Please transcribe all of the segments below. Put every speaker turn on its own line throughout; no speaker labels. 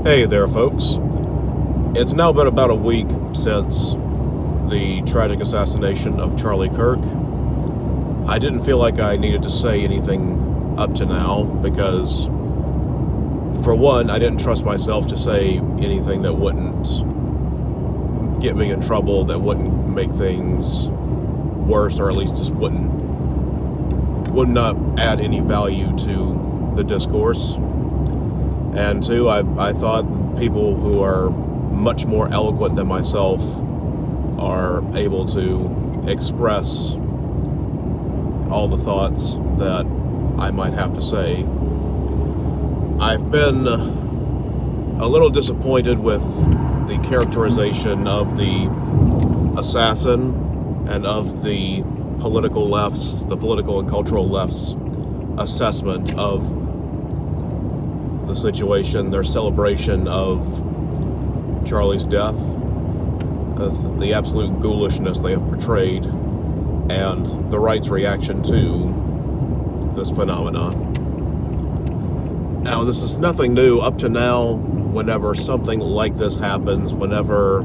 Hey there, folks. It's now been about a week since the tragic assassination of Charlie Kirk. I didn't feel like I needed to say anything up to now because, for one, I didn't trust myself to say anything that wouldn't get me in trouble, that wouldn't make things worse, or at least just would not add any value to the discourse. And two, I thought people who are much more eloquent than myself are able to express all the thoughts that I might have to say. I've been a little disappointed with the characterization of the assassin and of the political and cultural left's assessment of the situation, their celebration of Charlie's death, the absolute ghoulishness they have portrayed, and the right's reaction to this phenomenon. Now, this is nothing new. Up to now, whenever something like this happens, whenever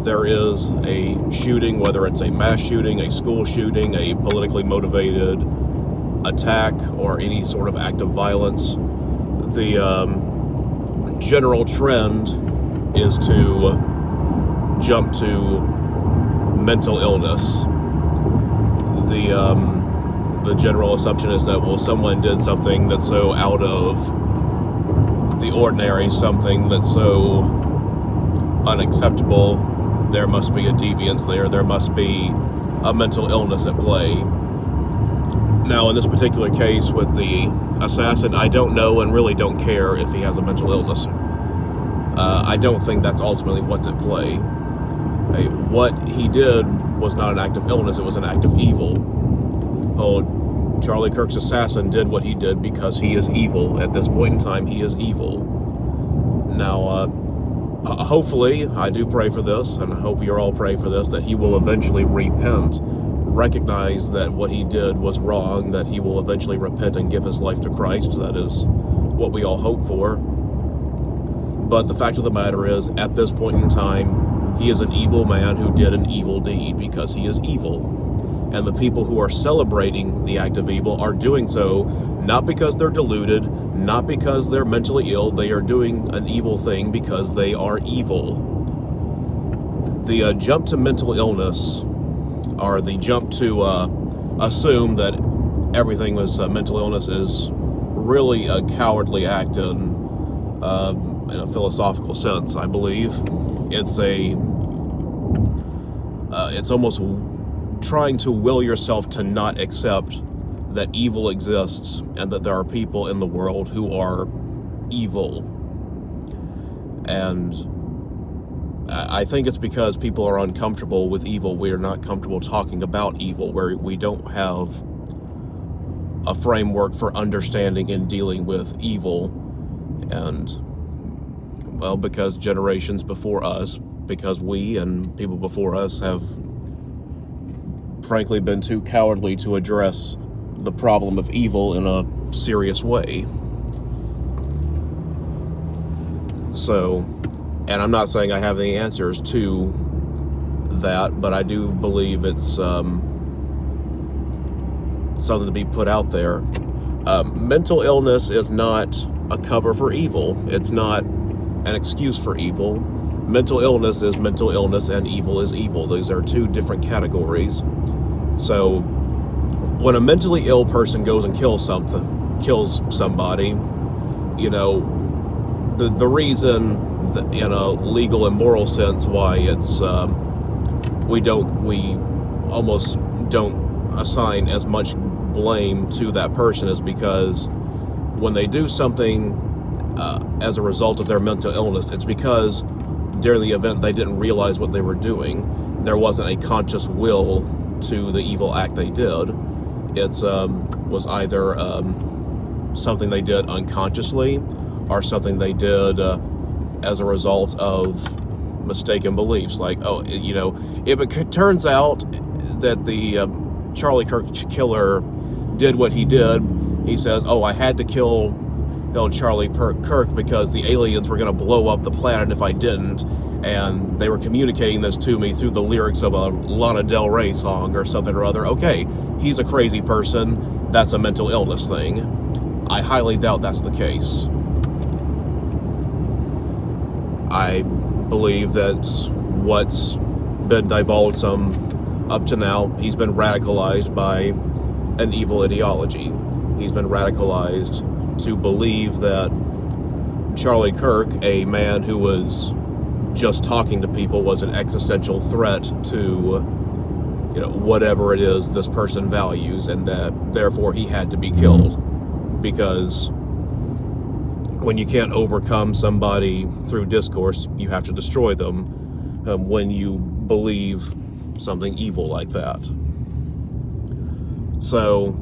there is a shooting, whether it's a mass shooting, a school shooting, a politically motivated attack, or any sort of act of violence, the general trend is to jump to mental illness. The general assumption is that, well, someone did something that's so out of the ordinary, something that's so unacceptable, there must be a deviance there must be a mental illness at play. Now, in this particular case with the assassin, I don't know and really don't care if he has a mental illness. I don't think that's ultimately what's at play. What he did was not an act of illness, it was an act of evil. Charlie Kirk's assassin did what he did because he is evil. At this point in time, he is evil. Now, hopefully, I do pray for this, and I hope you're all praying for this, that he will eventually repent, recognize that what he did was wrong, that he will eventually repent and give his life to Christ. That is what we all hope for. But the fact of the matter is, at this point in time, he is an evil man who did an evil deed because he is evil. And the people who are celebrating the act of evil are doing so not because they're deluded, not because they're mentally ill. They are doing an evil thing because they are evil. The jump to mental illness, or the jump to assume that everything was mental illness, is really a cowardly act in a philosophical sense, I believe. It's almost trying to will yourself to not accept that evil exists and that there are people in the world who are evil. And I think it's because people are uncomfortable with evil. We are not comfortable talking about evil, where we don't have a framework for understanding and dealing with evil. And, well, because generations before us, because we and people before us have frankly been too cowardly to address the problem of evil in a serious way. So, and I'm not saying I have any answers to that, but I do believe it's something to be put out there. Mental illness is not a cover for evil. It's not an excuse for evil. Mental illness is mental illness, and evil is evil. Those are two different categories. So, when a mentally ill person goes and kills somebody, you know, the reason that, in a legal and moral sense, why it's we almost don't assign as much blame to that person is because when they do something as a result of their mental illness, it's because during the event they didn't realize what they were doing. There wasn't a conscious will to the evil act they did. It was either something they did unconsciously or something they did as a result of mistaken beliefs. Like, if it turns out that the Charlie Kirk killer did what he did, he says, I had to kill held Charlie Kirk because the aliens were going to blow up the planet if I didn't, and they were communicating this to me through the lyrics of a Lana Del Rey song or something or other. Okay, he's a crazy person. That's a mental illness thing. I highly doubt that's the case. I believe that what's been divulged up to now, he's been radicalized by an evil ideology. He's been radicalized to believe that Charlie Kirk, a man who was just talking to people, was an existential threat to, whatever it is this person values, and that therefore he had to be killed. Because when you can't overcome somebody through discourse, you have to destroy them when you believe something evil like that. So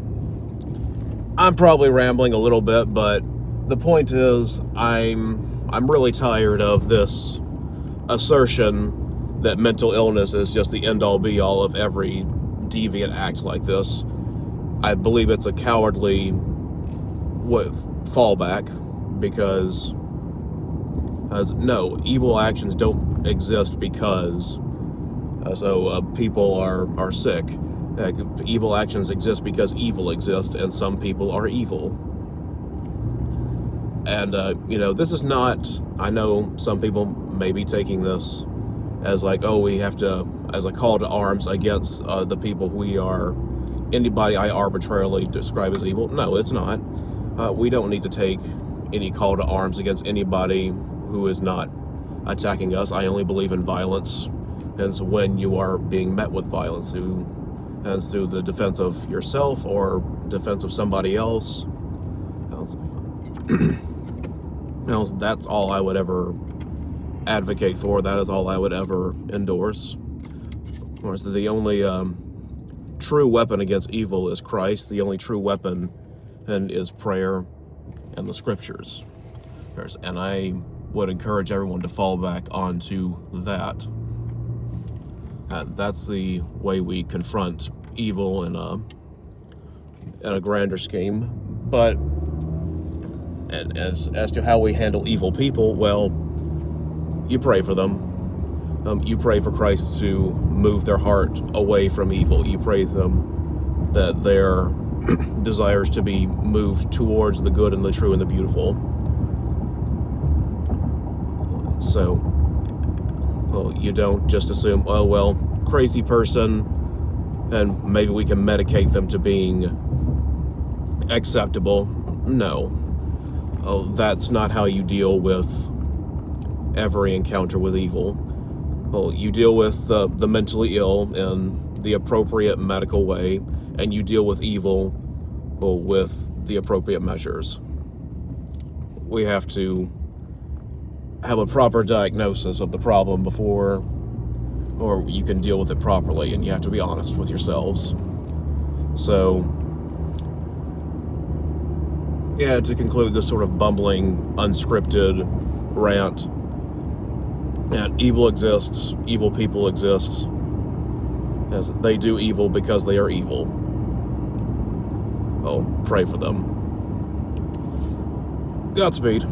I'm probably rambling a little bit, but the point is I'm really tired of this assertion that mental illness is just the end-all be-all of every deviant act like this. I believe it's a cowardly fallback, because no, evil actions don't exist because people are sick. Evil actions exist because evil exists, and some people are evil. And this is not, I know some people may be taking this as like, oh, we have to, as a call to arms against the people anybody I arbitrarily describe as evil. No, it's not. We don't need to take any call to arms against anybody who is not attacking us. I only believe in violence, and so when you are being met with violence, as through the defense of yourself or defense of somebody else, that's all I would ever advocate for. That is all I would ever endorse. Of course, the only true weapon against evil is Christ. The only true weapon is prayer and the scriptures. And I would encourage everyone to fall back onto that. That's the way we confront evil in a grander scheme. But and as to how we handle evil people, well, you pray for them. You pray for Christ to move their heart away from evil. You pray for them that their desires to be moved towards the good and the true and the beautiful. So, well, you don't just assume, oh, well, crazy person, and maybe we can medicate them to being acceptable. No. Oh, that's not how you deal with every encounter with evil. Well, you deal with the mentally ill in the appropriate medical way, and you deal with evil, well, with the appropriate measures. We have to have a proper diagnosis of the problem before, or you can deal with it properly, and you have to be honest with yourselves. So, yeah, to conclude this sort of bumbling, unscripted rant, and evil exists, evil people exist, as they do evil because they are evil. Oh, pray for them. Godspeed.